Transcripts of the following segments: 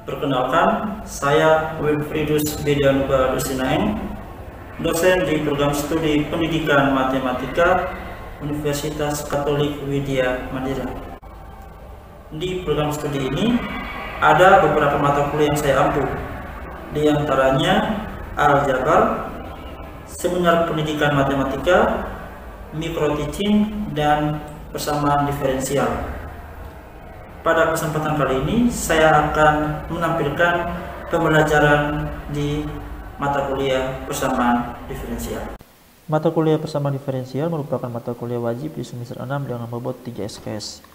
Perkenalkan, saya Wilfriedus Bedianuba Dusinaeng, dosen di program studi pendidikan matematika Universitas Katolik Widya Mandira. Di program studi ini ada beberapa mata kuliah yang saya ampu, di antaranya aljabar, seminar pendidikan matematika, micro teaching, dan persamaan diferensial. Pada kesempatan kali ini saya akan menampilkan pembelajaran di mata kuliah persamaan diferensial. Mata kuliah persamaan diferensial merupakan mata kuliah wajib di semester 6 dengan bobot 3 SKS.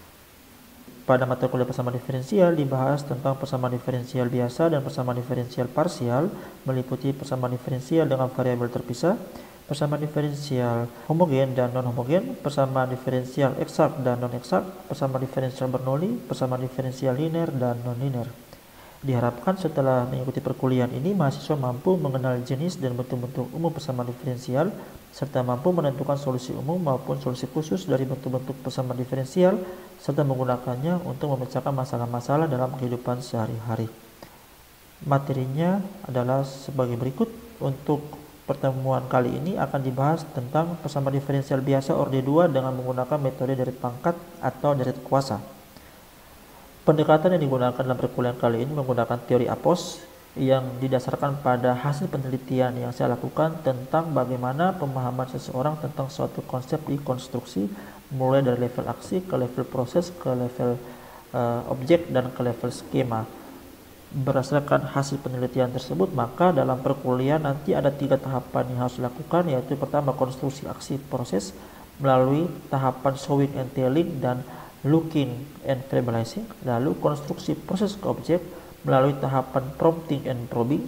Pada mata kuliah persamaan diferensial dibahas tentang persamaan diferensial biasa dan persamaan diferensial parsial, meliputi persamaan diferensial dengan variabel terpisah, persamaan diferensial homogen dan non-homogen, persamaan diferensial eksak dan non-eksak, persamaan diferensial Bernoulli, persamaan diferensial linear dan non-linear. Diharapkan setelah mengikuti perkuliahan ini, mahasiswa mampu mengenal jenis dan bentuk-bentuk umum persamaan diferensial, serta mampu menentukan solusi umum maupun solusi khusus dari bentuk-bentuk persamaan diferensial, serta menggunakannya untuk memecahkan masalah-masalah dalam kehidupan sehari-hari. Materinya adalah sebagai berikut. Untuk pertemuan kali ini akan dibahas tentang persamaan diferensial biasa orde 2 dengan menggunakan metode deret pangkat atau deret kuasa. Pendekatan yang digunakan dalam perkuliahan kali ini menggunakan teori APOS yang didasarkan pada hasil penelitian yang saya lakukan tentang bagaimana pemahaman seseorang tentang suatu konsep di konstruksi, mulai dari level aksi ke level proses, ke level objek, dan ke level skema. Berdasarkan hasil penelitian tersebut, maka dalam perkuliahan nanti ada 3 tahapan yang harus dilakukan, yaitu pertama konstruksi aksi proses melalui tahapan showing and telling dan looking and verbalizing, lalu konstruksi proses ke objek melalui tahapan prompting and probing,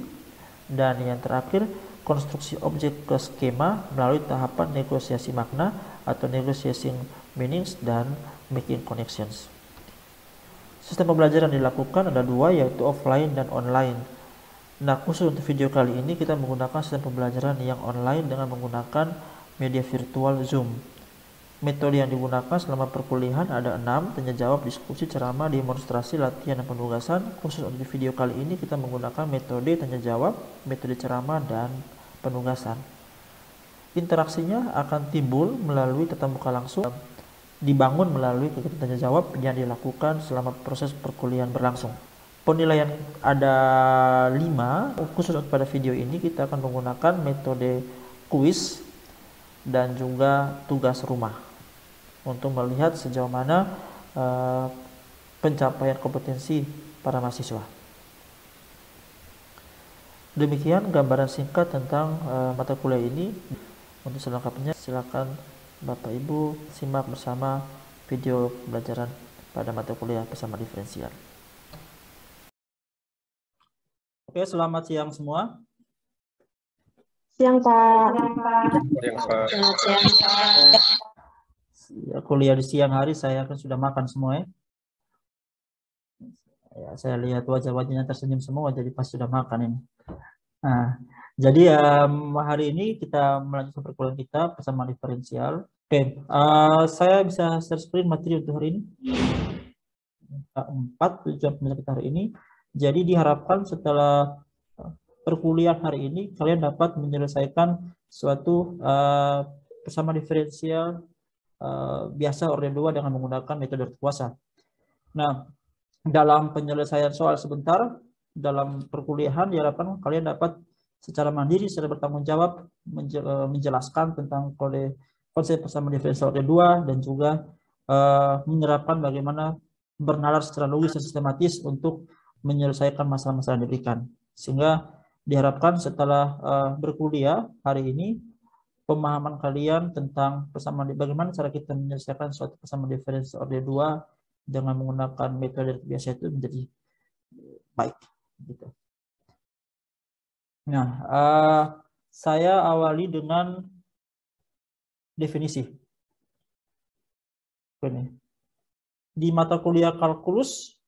dan yang terakhir konstruksi objek ke skema melalui tahapan negosiasi makna atau negotiating meanings dan making connections. Sistem pembelajaran dilakukan ada 2, yaitu offline dan online. Nah, khusus untuk video kali ini kita menggunakan sistem pembelajaran yang online dengan menggunakan media virtual Zoom. Metode yang digunakan selama perkuliahan ada 6, tanya jawab, diskusi, ceramah, demonstrasi, latihan, dan penugasan. Khusus untuk video kali ini kita menggunakan metode tanya jawab, metode ceramah, dan penugasan. Interaksinya akan timbul melalui tatap muka langsung, dibangun melalui kegiatan tanya jawab yang dilakukan selama proses perkuliahan berlangsung. Penilaian ada 5, khusus pada video ini kita akan menggunakan metode kuis dan juga tugas rumah untuk melihat sejauh mana pencapaian kompetensi para mahasiswa. Demikian gambaran singkat tentang mata kuliah ini. Untuk selengkapnya silakan Bapak Ibu simak bersama video pembelajaran pada mata kuliah persamaan diferensial. Oke, selamat siang semua. Siang, Pak. Selamat siang, Pak. Ya, kuliah di siang hari saya kan sudah makan semua ya. Ya, saya lihat wajah-wajahnya tersenyum semua, jadi pasti sudah makan ini. Nah, jadi hari ini kita melanjutkan perkuliahan kita persamaan diferensial. Oke, saya bisa share screen materi untuk hari ini. 4 tujuan pembelajaran kita hari ini. Jadi diharapkan setelah perkuliahan hari ini kalian dapat menyelesaikan suatu persamaan diferensial biasa orde 2 dengan menggunakan metode kuasa. Nah, dalam penyelesaian soal sebentar dalam perkuliahan diharapkan kalian dapat secara mandiri, secara bertanggung jawab menjelaskan tentang konsep persamaan diferensial orde 2 dan juga menerapkan bagaimana bernalar secara logis dan sistematis untuk menyelesaikan masalah-masalah yang diberikan. Sehingga diharapkan setelah berkuliah hari ini, pemahaman kalian tentang persamaan bagaimana cara kita menyelesaikan suatu persamaan diferensial orde 2 dengan menggunakan metode biasa itu menjadi baik. Gitu. Nah, saya awali dengan definisi. Ini. Di mata kuliah kalkulus,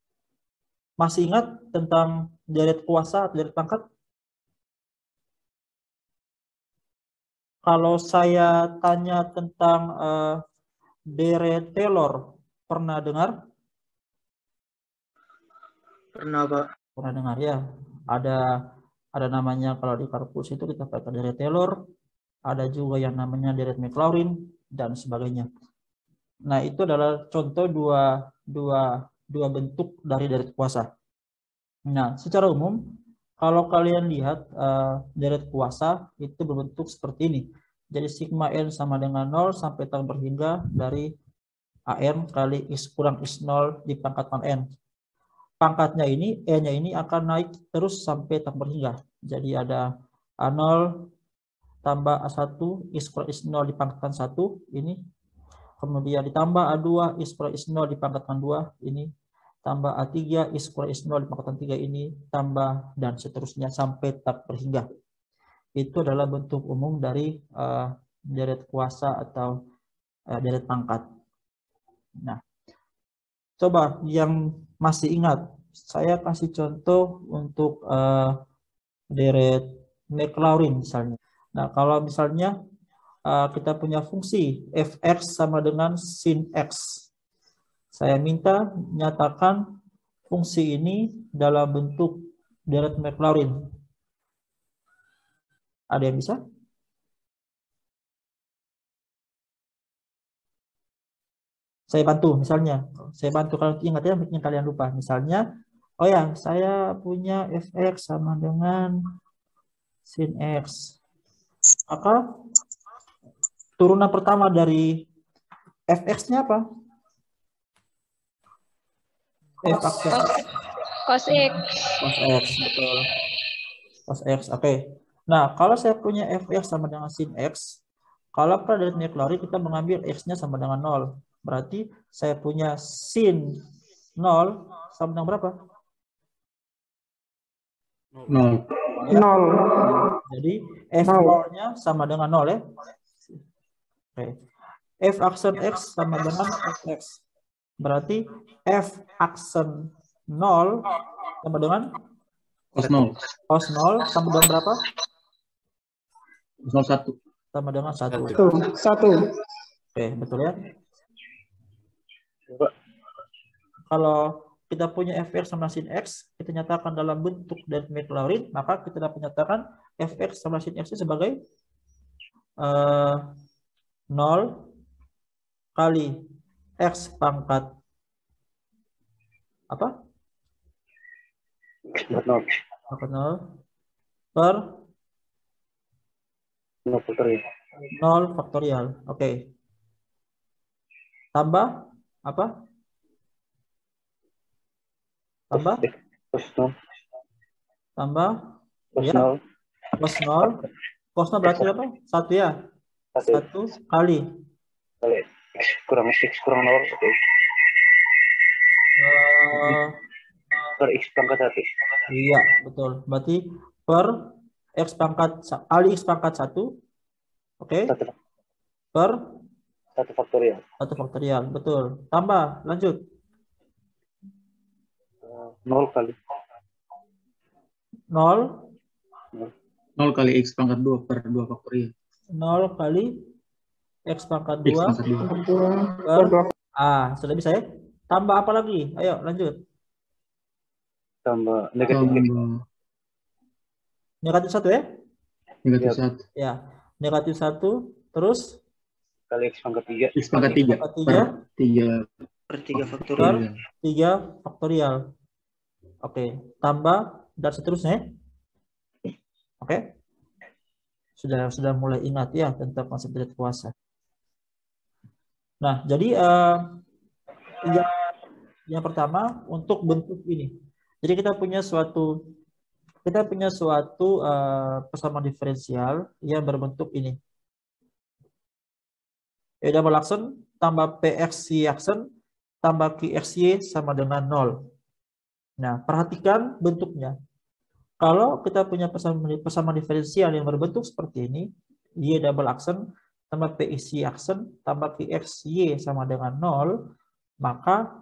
masih ingat tentang deret kuasa atau deret pangkat? Kalau saya tanya tentang deret Taylor, pernah dengar? Pernah, Pak. pernah dengar ya. Ada namanya kalau di Karpus itu kita pakai deret Taylor, ada juga yang namanya deret Maclaurin dan sebagainya. Nah, itu adalah contoh dua bentuk dari deret kuasa. Nah, secara umum kalau kalian lihat deret kuasa itu berbentuk seperti ini. Jadi sigma n sama dengan 0 sampai tak berhingga dari AN kali X kurang X0 dipangkatkan N. Pangkatnya ini, E-nya ini akan naik terus sampai tak berhingga. Jadi ada A0 tambah A1, X kurang X0 dipangkatkan 1, ini. Kemudian ditambah A2, X kurang X0 dipangkatkan 2, ini. Tambah A3, X kurang X0 dipangkatkan 3, ini. Tambah dan seterusnya sampai tak berhingga. Itu adalah bentuk umum dari deret kuasa atau deret pangkat. Nah, coba yang masih ingat, saya kasih contoh untuk deret Maclaurin misalnya. Nah, kalau misalnya kita punya fungsi fx sama dengan sin x. Saya minta nyatakan fungsi ini dalam bentuk deret Maclaurin. Ada yang bisa? Saya bantu misalnya. Saya bantu kalau ingat ya, yang kalian lupa. Misalnya, oh ya, saya punya fx sama dengan sin x. Maka turunan pertama dari fx-nya apa? F aksen Cos X. cos x, betul. Cos x, oke. Nah, kalau saya punya fx sama dengan sin x, kalau pada dari Maclaurin kita mengambil x-nya sama dengan 0. Berarti saya punya sin 0 sama dengan berapa? 0. Jadi f0-nya sama dengan 0 ya. Oke. F aksen x sama dengan fx. Berarti f aksen 0 sama dengan Cos 0. cos 0 sama dengan berapa? Cos 1. Sama dengan 1. Satu. Oke, betul ya. Kalau kita punya fx sama sin x, kita nyatakan dalam bentuk dari Maclaurin, maka kita dapat menyatakan fx sama sin x sebagai 0 kali x pangkat apa? Pangkat 0 per 0 faktorial. Oke. Tambah apa? Tambah ya, cos 0. Cos 0 berarti apa? 1 ya. 1 kali X kurang 0 per X pangkat 1. Iya, betul. Berarti per X pangkat kali X pangkat 1. Oke. Per 1 faktorial. 1 faktorial, betul. Tambah, lanjut. 0 kali 0 kali X pangkat 2 per 2 faktorial. 0 kali X pangkat X 2 pangkat 2. per sudah bisa ya? Tambah apa lagi? Ayo, lanjut. tambah negatif Negatif 1 ya? Negatif 1. Ya, negatif 1 terus kali X pangkat 3. X pangkat 3 per 3 faktorial. faktorial. 3 faktorial. Oke, tambah dan seterusnya. Oke. Sudah mulai ingat ya tentang konsep deret kuasa. Nah, jadi yang pertama untuk bentuk ini. Jadi kita punya suatu persamaan diferensial yang berbentuk ini. E double aksen tambah PXY aksen tambah QXY sama dengan 0. Nah, perhatikan bentuknya. Kalau kita punya persamaan diferensial yang berbentuk seperti ini, Y double aksen tambah PXY aksen tambah QXY sama dengan 0, maka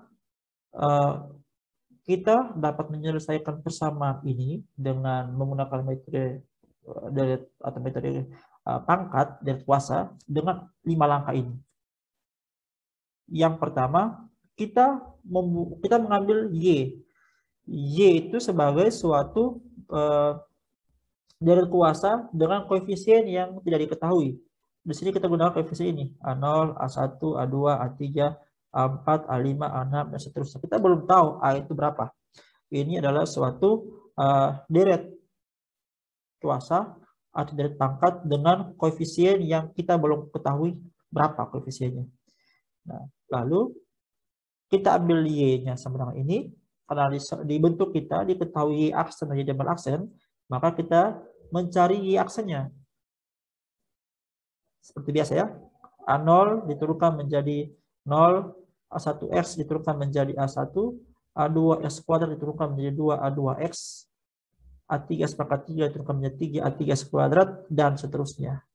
kita dapat menyelesaikan persamaan ini dengan menggunakan metode pangkat deret kuasa dengan 5 langkah ini. Yang pertama, kita mengambil Y. Y itu sebagai suatu deret kuasa dengan koefisien yang tidak diketahui. Di sini kita gunakan koefisien ini, A0, A1, A2, A3, A4, A5, A6, dan seterusnya. Kita belum tahu A itu berapa. Ini adalah suatu deret kuasa atau deret pangkat dengan koefisien yang kita belum ketahui berapa koefisiennya. Nah, lalu kita ambil Y-nya sama dengan ini. Karena di bentuk kita diketahui Y aksen dan Y double aksen, maka kita mencari Y aksennya. Seperti biasa ya. A0 diturunkan menjadi 0, A1X diturunkan menjadi A1, A2X kuadrat diturunkan menjadi 2, A2X, A3 sepakat 3 diturunkan menjadi 3, A3 kuadrat, dan seterusnya.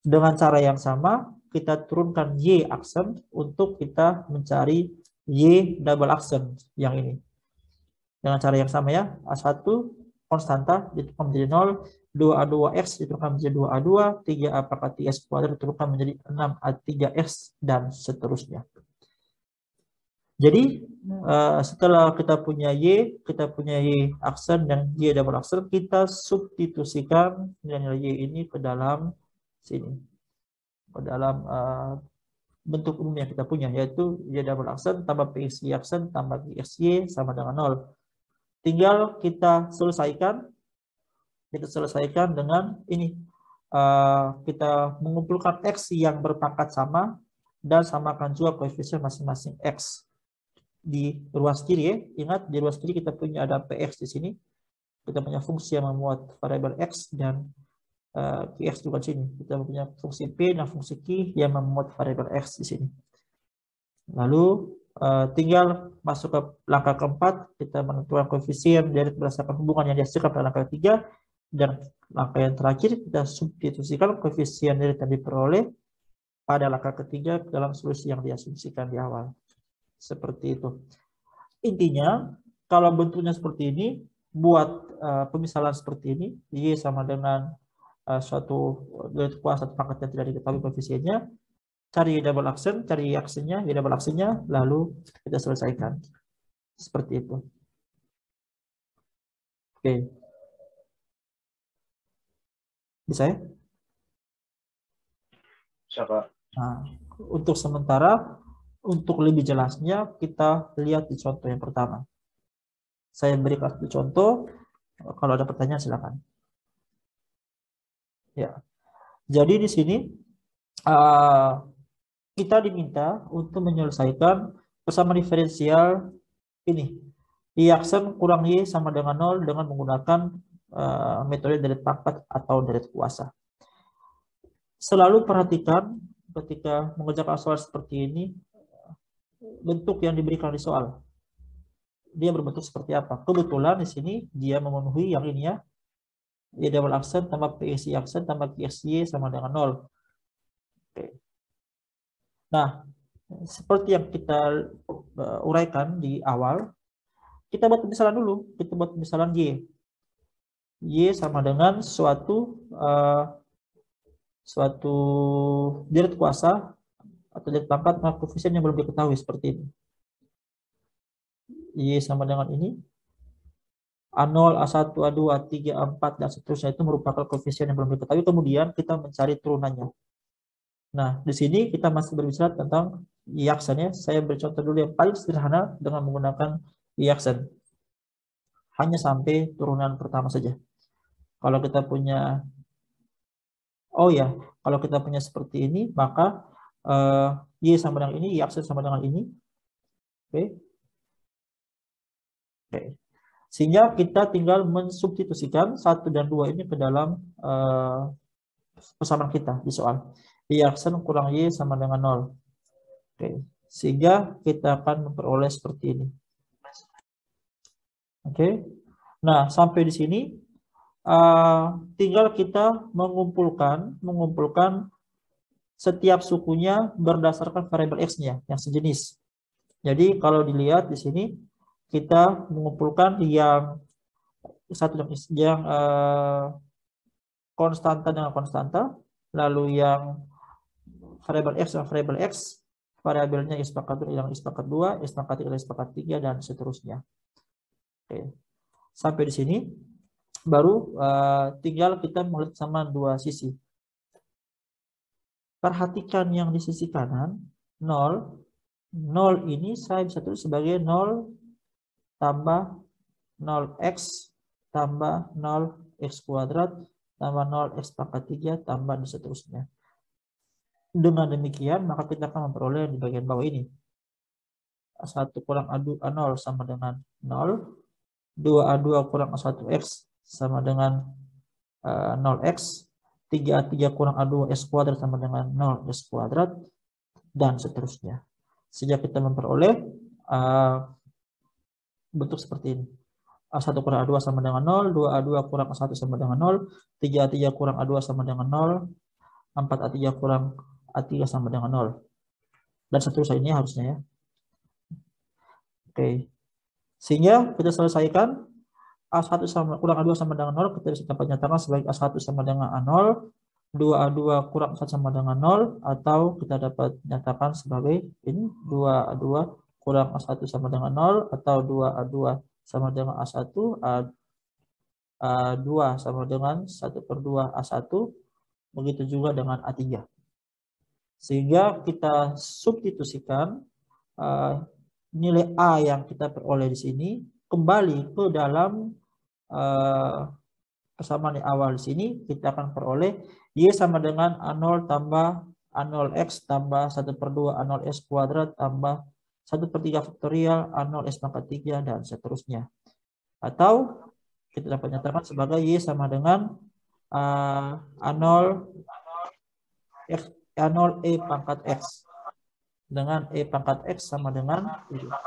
Dengan cara yang sama, kita turunkan Y aksen untuk kita mencari Y double aksen yang ini. Dengan cara yang sama ya, A1 konstanta diturunkan menjadi 0, 2A2X diturunkan menjadi 2A2, 3A pangkat 3X kuadrat diturunkan menjadi 6A3X, dan seterusnya. Jadi setelah kita punya Y aksen dan Y double aksen, kita substitusikan nilai Y ini ke dalam sini, ke dalam bentuk umum yang kita punya, yaitu Y double aksen tambah PXY aksen tambah PXY sama dengan 0. Tinggal kita selesaikan dengan ini. Kita mengumpulkan X yang berpangkat sama dan samakan juga koefisien masing-masing X di ruas kiri ya. Ingat, di ruas kiri kita punya ada PX di sini. Kita punya fungsi yang memuat variabel X, dan Qx juga di sini. Kita punya fungsi P dan fungsi Q yang memuat variabel X di sini. Lalu tinggal masuk ke langkah keempat, kita menentukan koefisien dari berdasarkan hubungan yang dihasilkan pada langkah ketiga, dan langkah yang terakhir kita substitusikan koefisien dari yang diperoleh pada langkah ketiga dalam solusi yang diasumsikan di awal. Seperti itu. Intinya, kalau bentuknya seperti ini, buat pemisalan seperti ini, Y sama dengan suatu deret kuasa pangkat yang tidak diketahui koefisiennya, cari double aksen, cari aksennya, double aksennya, lalu kita selesaikan. Seperti itu. Oke. Bisa ya? Bisa, Kak. Nah, untuk sementara, untuk lebih jelasnya, kita lihat di contoh yang pertama. Saya berikan satu contoh, kalau ada pertanyaan silakan. Ya. Jadi di sini, kita diminta untuk menyelesaikan persamaan diferensial ini. Y aksen kurang Y sama dengan 0 dengan menggunakan metode deret pangkat atau deret kuasa. Selalu perhatikan ketika mengerjakan soal seperti ini, bentuk yang diberikan di soal. Dia berbentuk seperti apa? Kebetulan di sini dia memenuhi yang ini ya. Y double aksen tambah PXY aksen tambah QXY sama dengan 0. Oke. Nah, seperti yang kita uraikan di awal, kita buat pemisalan dulu. Kita buat pemisalan Y. Y sama dengan suatu deret kuasa atau deret pangkat dengan koefisien yang belum diketahui seperti ini. Y sama dengan ini. A0, A1, A2, A3, A4, dan seterusnya itu merupakan koefisien yang belum diketahui. Kemudian kita mencari turunannya. Nah, di sini kita masih berbicara tentang Y aksennya. Saya bercontoh dulu yang paling sederhana dengan menggunakan Y aksen. Hanya sampai turunan pertama saja. Kalau kita punya, kalau kita punya seperti ini, maka Y sama dengan ini, Y aksen sama dengan ini. Oke. Sehingga kita tinggal mensubstitusikan 1 dan 2 ini ke dalam persamaan kita di soal. Y aksen kurang Y sama dengan 0. Oke. Sehingga kita akan memperoleh seperti ini. Oke. Nah, sampai di sini tinggal kita mengumpulkan setiap sukunya berdasarkan variabel X-nya yang sejenis. Jadi kalau dilihat di sini kita mengumpulkan yang konstanta dengan konstanta, lalu yang variabel X dan variabel X, variabelnya X pangkat 1 yang X pangkat 2, X pangkat 3 X pangkat 3, dan seterusnya. Oke. Sampai di sini baru tinggal kita melihat sama dua sisi. Perhatikan yang di sisi kanan, 0. 0 ini saya bisa tulis sebagai 0 tambah 0x tambah 0x kuadrat tambah 0x pangkat 3 tambah dan seterusnya. Dengan demikian, maka kita akan memperoleh di bagian bawah ini. A1 kurang A0 sama dengan 0. 2A2 kurang A1X sama dengan 0X. 3A3 kurang A2X kuadrat sama dengan 0X kuadrat. Dan seterusnya. Sehingga kita memperoleh bentuk seperti ini. A1 kurang A2 sama dengan 0. 2A2 kurang A1 sama dengan 0. 3A3 kurang A2 sama dengan 0. 4A3 kurang A3 sama dengan 0. Dan seterusnya ini harusnya ya. Oke. Sehingga kita selesaikan A1 sama kurang A2 sama dengan 0, kita bisa dapat nyatakan sebagai A1 sama dengan A0, 2A2 kurang A1 sama dengan 0, atau kita dapat nyatakan sebagai ini 2A2 kurang A1 sama dengan 0, atau 2A2 sama dengan A1, A2 sama dengan 1/2 A1, begitu juga dengan A3. Sehingga kita substitusikan nilai A yang kita peroleh di sini kembali ke dalam persamaan yang awal di sini. Kita akan peroleh Y sama dengan A0 tambah A0X tambah 1/2 A0X kuadrat tambah 1/3 faktorial A0X pangkat 3 dan seterusnya. Atau kita dapat nyatakan sebagai Y sama dengan A0E pangkat X. Dengan E pangkat X sama dengan 1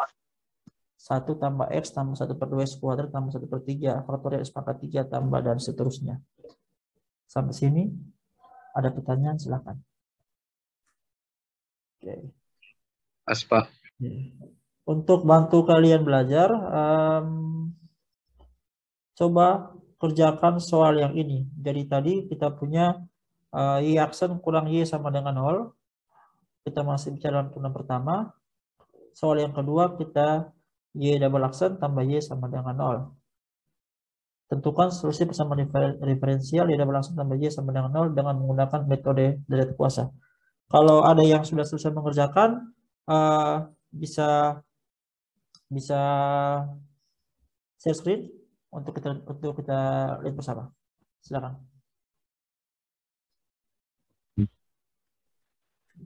tambah X tambah 1/2 X kuadrat tambah 1/3 faktorial X pangkat 3 tambah dan seterusnya. Sampai sini ada pertanyaan silakan. Oke. Aspa. Untuk bantu kalian belajar, coba kerjakan soal yang ini. Jadi tadi kita punya Y aksen kurang Y sama dengan 0. Kita masih bicara dalam turunan pertama. Soal yang kedua kita Y double aksen tambah Y sama dengan 0. Tentukan solusi persamaan referensial Y double aksen tambah Y sama dengan 0 dengan menggunakan metode derajat kuasa. Kalau ada yang sudah selesai mengerjakan, bisa share screen untuk kita lihat bersama. Silakan.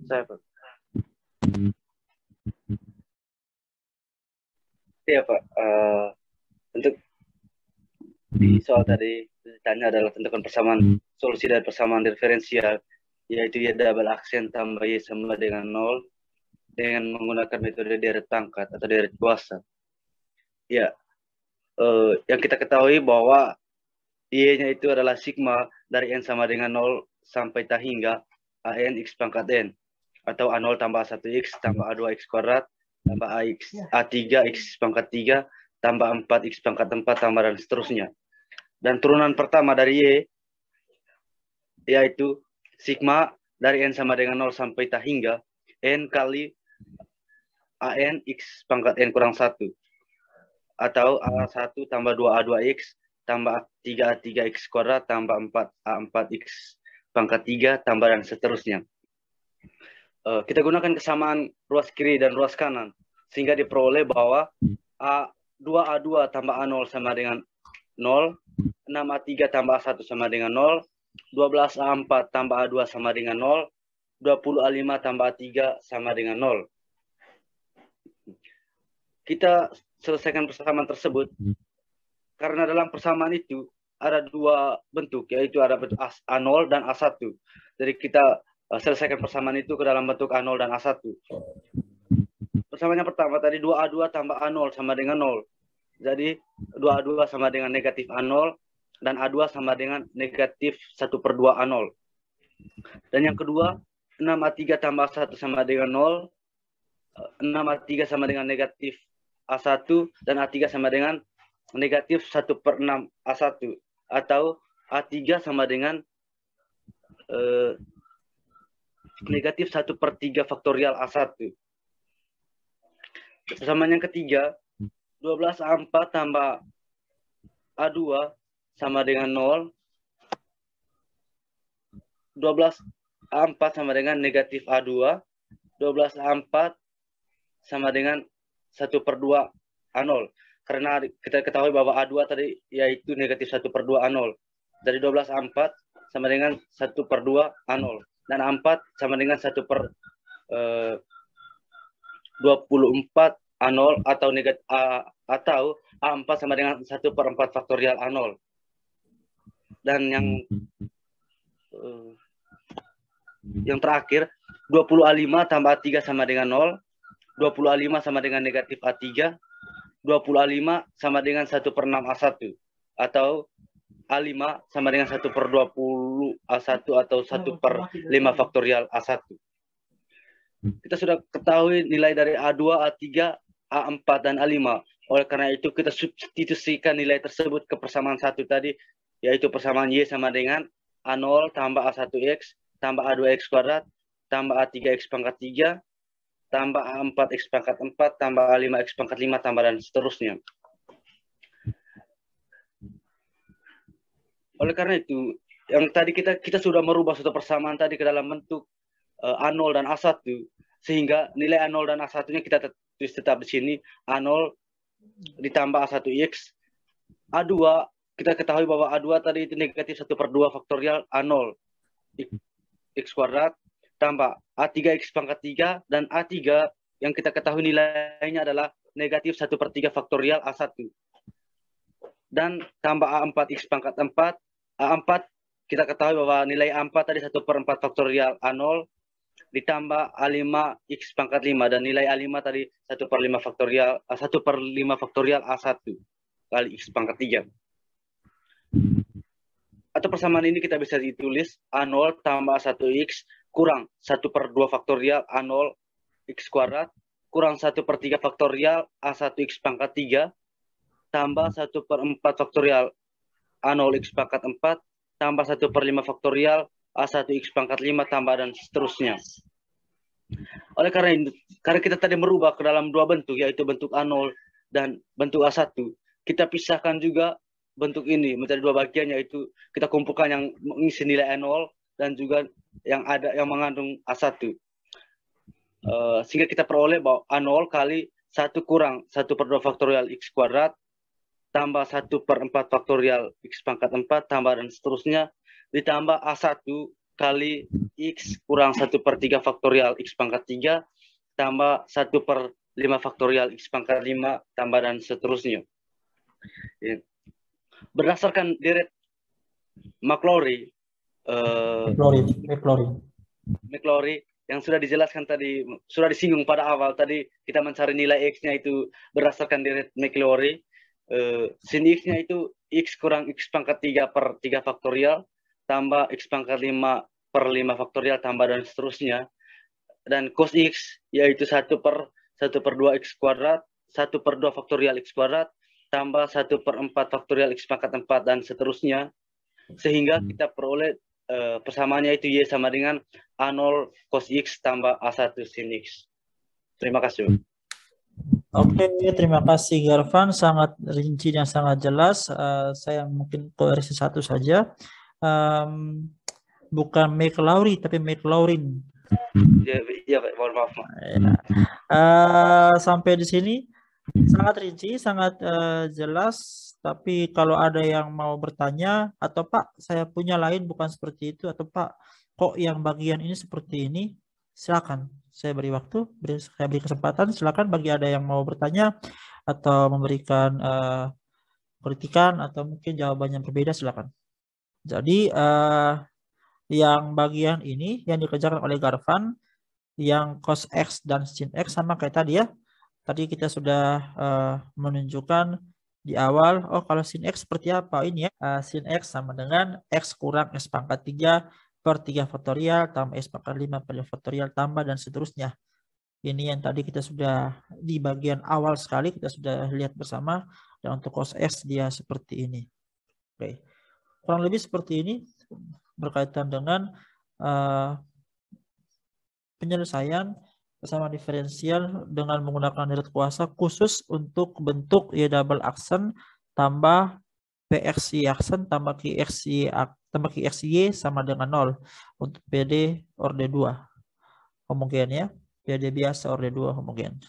Saya, Pak. Iya, Pak. Untuk di soal tadi ditanya adalah tentukan persamaan solusi dari persamaan diferensial, yaitu Y double aksen tambah Y sama dengan 0 dengan menggunakan metode deret pangkat atau deret kuasa. Ya, yang kita ketahui bahwa Y-nya itu adalah sigma dari N sama dengan 0 sampai tak hingga AN X pangkat N, atau A0 tambah A1X tambah A2X kuadrat tambah A3 X pangkat 3 tambah 4X pangkat 4 tambah dan seterusnya. Dan turunan pertama dari Y yaitu sigma dari N sama dengan 0 sampai tak hingga N kali AN X pangkat N kurang 1, atau A1 tambah 2A2X tambah 3A3X kuadrat tambah 4A4X pangkat 3 tambah dan seterusnya. Kita gunakan kesamaan ruas kiri dan ruas kanan sehingga diperoleh bahwa A2A2 tambah A0 sama dengan 0, 6A3 tambah A1 sama dengan 0, 12A4 tambah A2 sama dengan 0, 20A5 tambah A3 sama dengan 0. Kita selesaikan persamaan tersebut karena dalam persamaan itu ada dua bentuk, yaitu ada bentuk A0 dan A1. Jadi kita selesaikan persamaan itu ke dalam bentuk A0 dan A1. Persamaan yang pertama tadi 2A2 tambah A0 sama dengan 0. Jadi 2A2 sama dengan negatif A0 dan A2 sama dengan negatif 1/2 A0. Dan yang kedua 6A3 tambah A1 sama dengan 0. 6A3 sama dengan negatif A1 dan A3 sama dengan negatif 1/6 A1, atau A3 sama dengan negatif 1/3 faktorial A1. Persamaan yang ketiga 12A4 tambah A2 sama dengan 0. 12A4 sama dengan negatif A2. 12A4 sama dengan 1/2 A0. Karena kita ketahui bahwa A2 tadi yaitu negatif 1/2 A0. Dari 12A4 sama dengan 1/2 A0. Dan A4 sama dengan 1/24 A0 atau negatif atau A4 sama dengan 1/4 faktorial A0. Dan yang terakhir 20A5 tambah A3 sama dengan 0. 20A5 sama dengan negatif A3. 20A5 sama dengan 1/6 A1 atau A5 sama dengan 1/20 A1 atau 1/5 faktorial A1. Kita sudah ketahui nilai dari A2, A3, A4, dan A5. Oleh karena itu kita substitusikan nilai tersebut ke persamaan satu tadi, yaitu persamaan Y sama dengan A0 tambah A1X tambah A2X kuadrat tambah A3X pangkat 3 tambah A4X pangkat 4 tambah A5X pangkat 5 tambah dan seterusnya. Oleh karena itu, yang tadi kita sudah merubah suatu persamaan tadi ke dalam bentuk A0 dan A1, sehingga nilai A0 dan A1-nya kita tulis tetap di sini, A0 ditambah A1X. A2, kita ketahui bahwa A2 tadi itu negatif 1/2 faktorial A0 X kuadrat tambah A3X pangkat 3, dan A3 yang kita ketahui nilainya adalah negatif 1/3 faktorial A1. Dan tambah A4X pangkat 4, A4 kita ketahui bahwa nilai A4 tadi 1/4 faktorial A0 ditambah A5X pangkat 5, dan nilai A5 tadi 1/5 faktorial A1 kali X pangkat 3. Atau persamaan ini kita bisa ditulis A0 tambah A1X kurang 1/2 faktorial A0 X kuadrat kurang 1/3 faktorial A1X pangkat 3 tambah 1/4 faktorial A0 X pangkat 4 tambah 1/5 faktorial A1X pangkat 5 tambah dan seterusnya. Oleh karena kita tadi merubah ke dalam dua bentuk, yaitu bentuk A0 dan bentuk A1, kita pisahkan juga bentuk ini menjadi dua bagian, yaitu kita kumpulkan yang mengisi nilai A0 dan juga yang mengandung A1. Sehingga kita peroleh bahwa A0 kali 1 kurang 1/2 faktorial X kuadrat tambah 1/4 faktorial X pangkat 4 tambah dan seterusnya ditambah A1 kali X kurang 1/3 faktorial X pangkat 3 tambah 1/5 faktorial X pangkat 5 tambah dan seterusnya. Berdasarkan deret Maclaurin yang sudah dijelaskan tadi, sudah disinggung pada awal tadi, kita mencari nilai X-nya itu berdasarkan deret Maclaurin. Sin X-nya itu X kurang X pangkat 3/3 faktorial tambah X pangkat 5/5 faktorial tambah dan seterusnya. Dan cos X yaitu 1/2 X kuadrat 1/2 faktorial X kuadrat tambah 1/4 faktorial X pangkat 4 dan seterusnya, sehingga kita peroleh persamaannya itu Y sama dengan A0 cos X tambah A1 sin X. Terima kasih. Oke, terima kasih Garvan, sangat rinci dan sangat jelas. Saya mungkin koreksi satu saja, bukan Maclaurin tapi Maclaurin. Ya, mohon maaf. Sampai di sini sangat rinci, sangat jelas. Tapi kalau ada yang mau bertanya, atau Pak, saya punya lain bukan seperti itu, atau Pak, kok yang bagian ini seperti ini, silakan. Saya beri waktu, saya beri kesempatan. Silakan bagi ada yang mau bertanya atau memberikan kritikan atau mungkin jawabannya berbeda, silakan. Jadi yang bagian ini yang dikerjakan oleh Garvan, yang cos X dan sin X sama kayak tadi ya. Tadi kita sudah menunjukkan di awal, oh kalau sin X seperti apa ini ya. Sin X sama dengan X kurang X pangkat 3/3 faktorial tambah X pangkat 5/5 faktorial tambah dan seterusnya. Ini yang tadi kita sudah di bagian awal sekali kita sudah lihat bersama. Dan untuk cos X dia seperti ini. Oke. Kurang lebih seperti ini berkaitan dengan penyelesaian persamaan diferensial dengan menggunakan deret kuasa khusus untuk bentuk Y double aksen tambah PXY aksen tambah QXY sama dengan 0 untuk PD orde 2 homogen ya. PD biasa orde 2 homogen.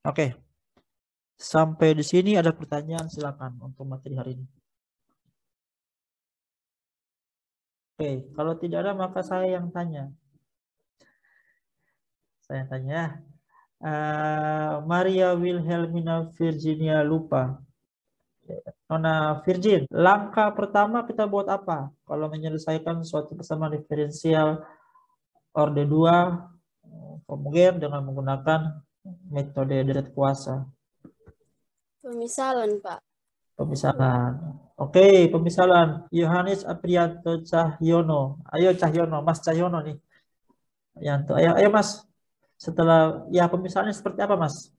Oke. Sampai di sini ada pertanyaan, silakan untuk materi hari ini. Oke, kalau tidak ada maka saya yang tanya. Saya tanya. Maria Wilhelmina Virginia Lupa. Nona Virgin, langkah pertama kita buat apa? Kalau menyelesaikan suatu persamaan diferensial orde 2 homogen dengan menggunakan metode deret kuasa. Pemisalan, Pak. Pemisalan. Oke, pemisalan. Yohanes Aprianto Cahyono. Ayo Cahyono, Mas Cahyono nih. Yanto, ayo Mas. Setelah ya pemisalannya seperti apa, Mas?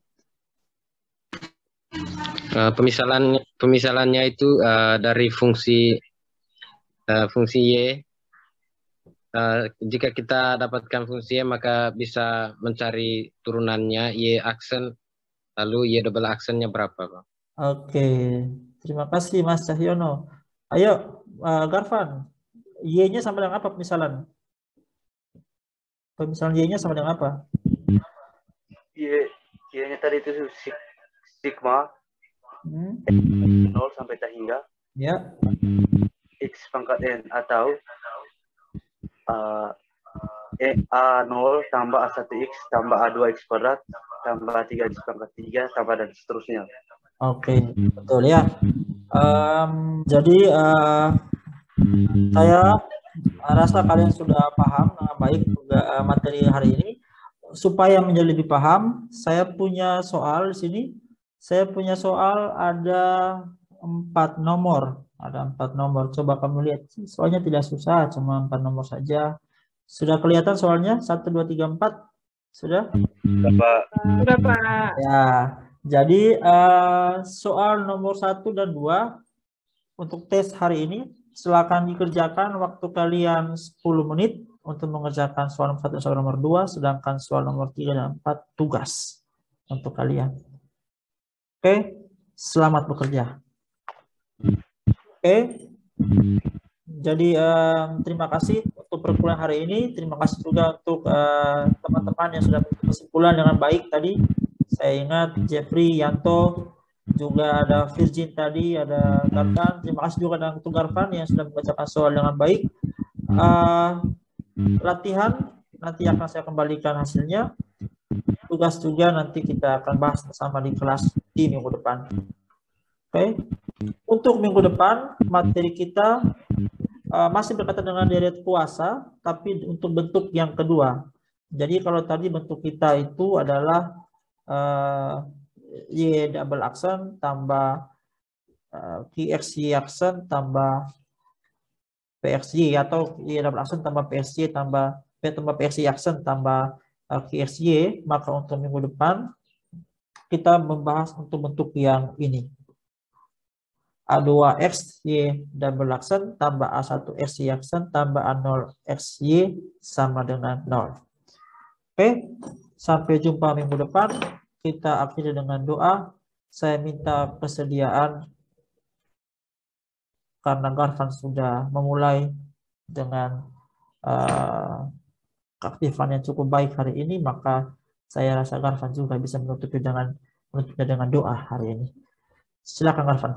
Pemisalannya itu dari fungsi Y. Jika kita dapatkan fungsi Y maka bisa mencari turunannya Y aksen, lalu Y double aksennya berapa, Pak? Oke, terima kasih Mas Cahyono. Ayo Garvan, Y-nya sama dengan apa pemisalan? Pemisalan Y-nya sama dengan apa? Y-nya tadi itu sigma 0 sampai tak hingga ya X pangkat N atau A0 tambah A1X tambah A2X kuadrat tambah 3X pangkat 3 tambah dan seterusnya. Oke, betul ya. Jadi saya rasa kalian sudah paham dengan baik juga materi hari ini. Supaya menjadi lebih paham, saya punya soal di sini. Saya punya soal ada 4 nomor. Ada 4 nomor. Coba kamu lihat. Soalnya tidak susah, cuma 4 nomor saja. Sudah kelihatan soalnya? 1, 2, 3, 4. Sudah? Sudah, Pak. Ya. Jadi soal nomor 1 dan 2 untuk tes hari ini silakan dikerjakan waktu kalian 10 menit untuk mengerjakan soal nomor 1 dan soal nomor 2, sedangkan soal nomor 3 dan 4 tugas untuk kalian. Oke, selamat bekerja. Oke. Jadi terima kasih untuk perkuliahan hari ini. Terima kasih juga untuk teman-teman yang sudah berkesimpulan dengan baik tadi. Saya ingat Jeffrey, Yanto, juga ada Virgin tadi, ada Garvan. Terima kasih juga untuk Garvan yang sudah membacakan soal dengan baik. Latihan nanti akan saya kembalikan hasilnya. Tugas juga nanti kita akan bahas bersama di kelas di minggu depan. Oke. Untuk minggu depan materi kita masih berkaitan dengan deret kuasa, tapi untuk bentuk yang kedua. Jadi kalau tadi bentuk kita itu adalah Y double aksen tambah QXY aksen tambah PXY atau Y double aksen tambah PXY tambah PXY aksen tambah QXY, maka untuk minggu depan kita membahas untuk bentuk yang ini. A2X Y double aksen tambah A1X Y aksen tambah A0X Y sama dengan 0. Oke, sampai jumpa minggu depan. Kita akhiri dengan doa. Saya minta persediaan karena Garvan sudah memulai dengan keaktifan yang cukup baik hari ini, maka saya rasa Garvan juga bisa menutupnya dengan doa hari ini. Silakan Garvan.